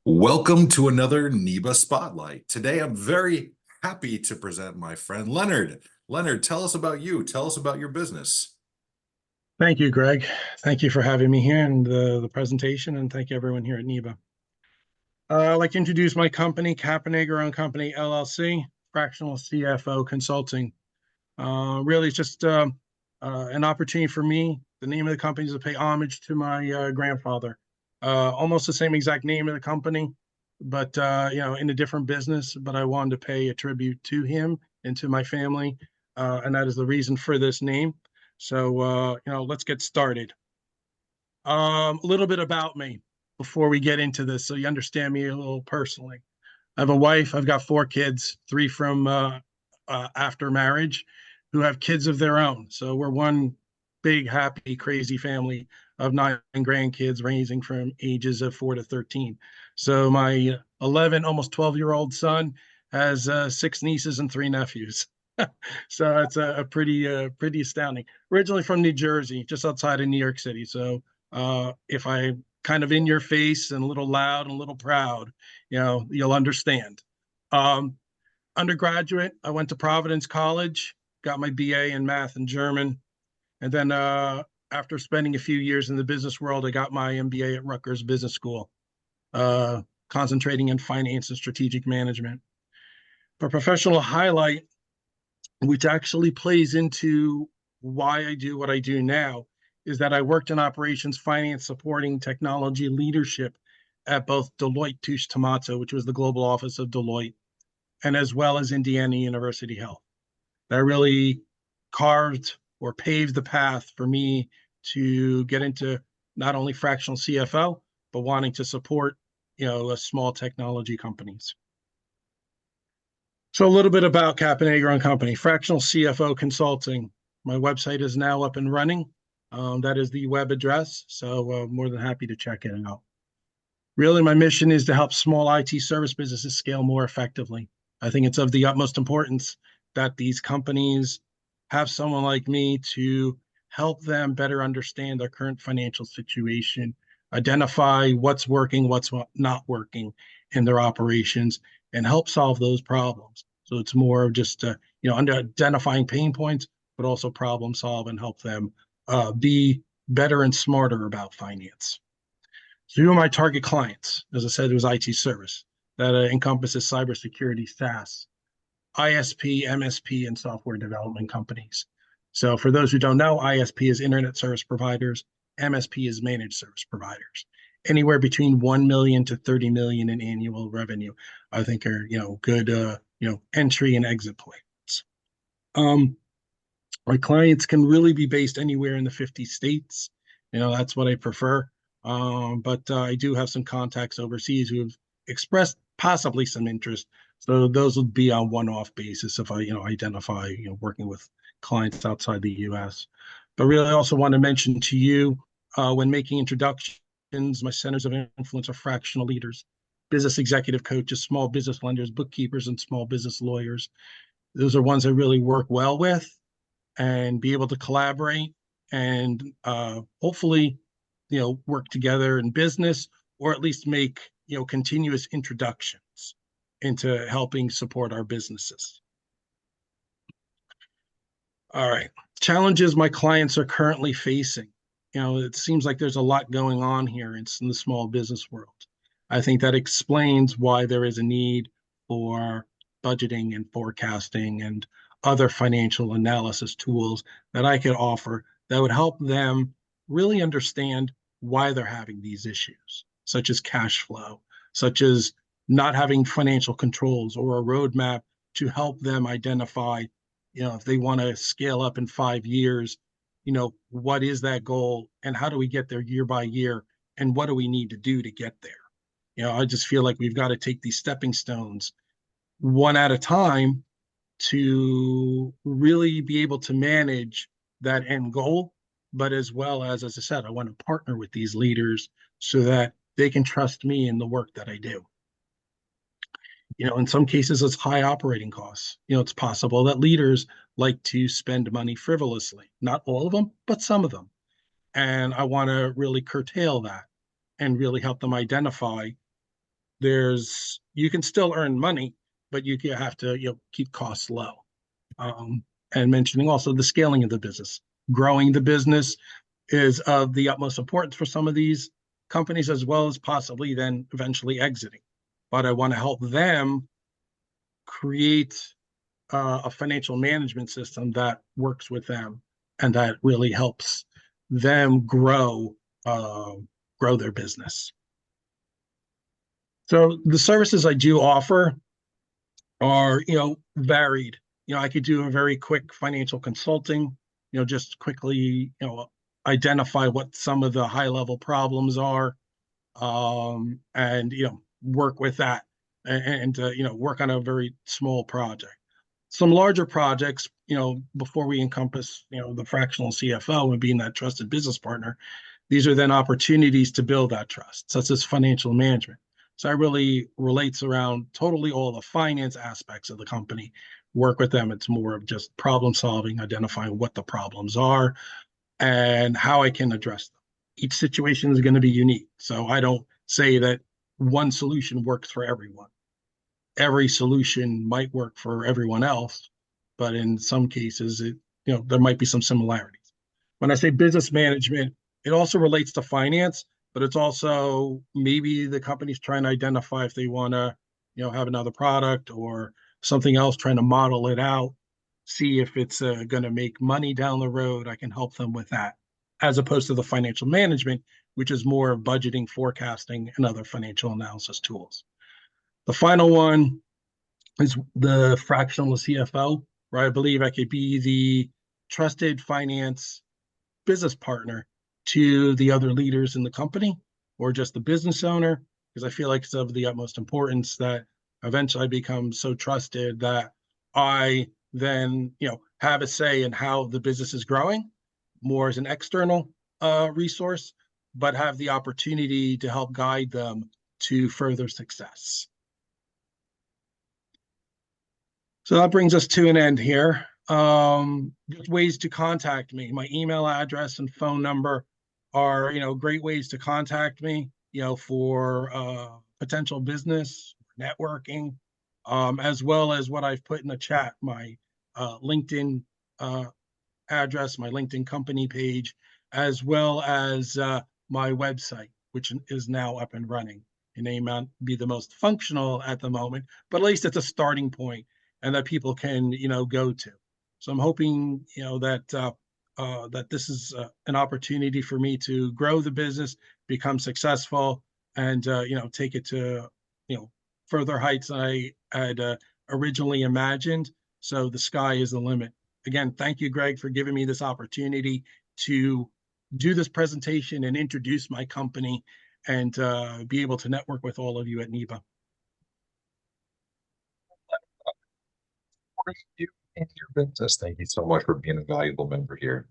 Welcome to another NEBA Spotlight. Today, I'm very happy to present my friend Leonard. Leonard, tell us about you. Tell us about your business. Thank you, Greg. Thank you for having me here and the presentation, and thank you everyone here at NEBA. I'd like to introduce my company, Caponegro Company LLC, Fractional CFO Consulting. Really, it's just an opportunity for me. The name of the company is to pay homage to my grandfather. Almost the same exact name of the company, but in a different business. But I wanted to pay a tribute to him and to my family, and that is the reason for this name. So let's get started. A little bit about me before we get into this, so you understand me a little personally. I have a wife. I've got 4 kids, 3 from after marriage, who have kids of their own. So we're one big, happy, crazy family of 9 grandkids, ranging from ages of 4 to 13. So my 11, almost 12-year-old son has 6 nieces and 3 nephews. So it's a pretty astounding. Originally from New Jersey, just outside of New York City. So if I kind of in your face and a little loud and a little proud, you'll understand. Um, Undergraduate, I went to Providence College, got my BA in math and German, and then after spending a few years in the business world, I got my MBA at Rutgers Business School, concentrating in finance and strategic management. For professional highlight, which actually plays into why I do what I do now, is that I worked in operations, finance, supporting technology leadership at both Deloitte Touche Tomato, which was the global office of Deloitte, and as well as Indiana University Health. That really carved or paved the path for me to get into not only fractional CFO, but wanting to support, small technology companies. So a little bit about Caponegro Company, Fractional CFO Consulting. My website is now up and running. That is the web address, so more than happy to check it out. Really, my mission is to help small IT service businesses scale more effectively. I think it's of the utmost importance that these companies have someone like me to help them better understand their current financial situation, identify what's working, what's not working in their operations, and help solve those problems. So it's more of just under identifying pain points, but also problem solve and help them be better and smarter about finance. So who are my target clients? As I said, it was IT service that encompasses cybersecurity, SaaS, ISP, MSP, and software development companies. So for those who don't know, ISP is internet service providers, MSP is managed service providers. Anywhere between 1 million to 30 million in annual revenue, I think are good entry and exit points. My clients can really be based anywhere in the 50 states. That's what I prefer. But I do have some contacts overseas who have expressed possibly some interest. So those would be on one-off basis if I identify working with clients outside the U.S. But really, I also want to mention to you when making introductions, my centers of influence are fractional leaders, business executive coaches, small business lenders, bookkeepers, and small business lawyers. Those are ones I really work well with and be able to collaborate and hopefully, work together in business, or at least make, continuous introductions into helping support our businesses. All right. Challenges my clients are currently facing. It seems like there's a lot going on here in the small business world. I think that explains why there is a need for budgeting and forecasting and other financial analysis tools that I could offer that would help them really understand why they're having these issues, such as cash flow, such as not having financial controls or a roadmap to help them identify, if they want to scale up in 5 years, what is that goal and how do we get there year by year and what do we need to do to get there? I just feel like we've got to take these stepping stones one at a time to really be able to manage that end goal. But as well as I said, I want to partner with these leaders so that they can trust me in the work that I do. In some cases, it's high operating costs. It's possible that leaders like to spend money frivolously. Not all of them, but some of them. And I want to really curtail that and really help them identify you can still earn money, but you have to, keep costs low. And mentioning also the scaling of the business. Growing the business is of the utmost importance for some of these companies, as well as possibly then eventually exiting. But I want to help them create a financial management system that works with them and that really helps them grow their business. So the services I do offer are, varied. I could do a very quick financial consulting, just quickly, identify what some of the high level problems are, and, work with that and work on a very small project. Some larger projects, before we encompass, the fractional CFO and being that trusted business partner, these are then opportunities to build that trust, such as financial management. So that really relates around totally all the finance aspects of the company. Work with them. It's more of just problem solving, identifying what the problems are and how I can address them. Each situation is going to be unique. So I don't say that one solution works for everyone. Every solution might work for everyone else, but in some cases, there might be some similarities. When I say business management, it also relates to finance, but it's also maybe the company's trying to identify if they want to, have another product or something else, trying to model it out, see if it's going to make money down the road. I can help them with that, as opposed to the financial management, which is more of budgeting, forecasting, and other financial analysis tools. The final one is the fractional CFO, where I believe I could be the trusted finance business partner to the other leaders in the company or just the business owner, because I feel like it's of the utmost importance that eventually I become so trusted that I then, have a say in how the business is growing, more as an external resource, but have the opportunity to help guide them to further success. So that brings us to an end here. Ways to contact me. My email address and phone number are, great ways to contact me, for potential business, networking, as well as what I've put in the chat, my LinkedIn address, my LinkedIn company page, as well as my website, which is now up and running. It may not be the most functional at the moment, but at least it's a starting point and that people can, go to. So I'm hoping, that this is an opportunity for me to grow the business, become successful, and take it to further heights than I had originally imagined. So the sky is the limit. Again, thank you, Greg, for giving me this opportunity to do this presentation and introduce my company and be able to network with all of you at NEBA. You and your business. Thank you so much for being a valuable member here.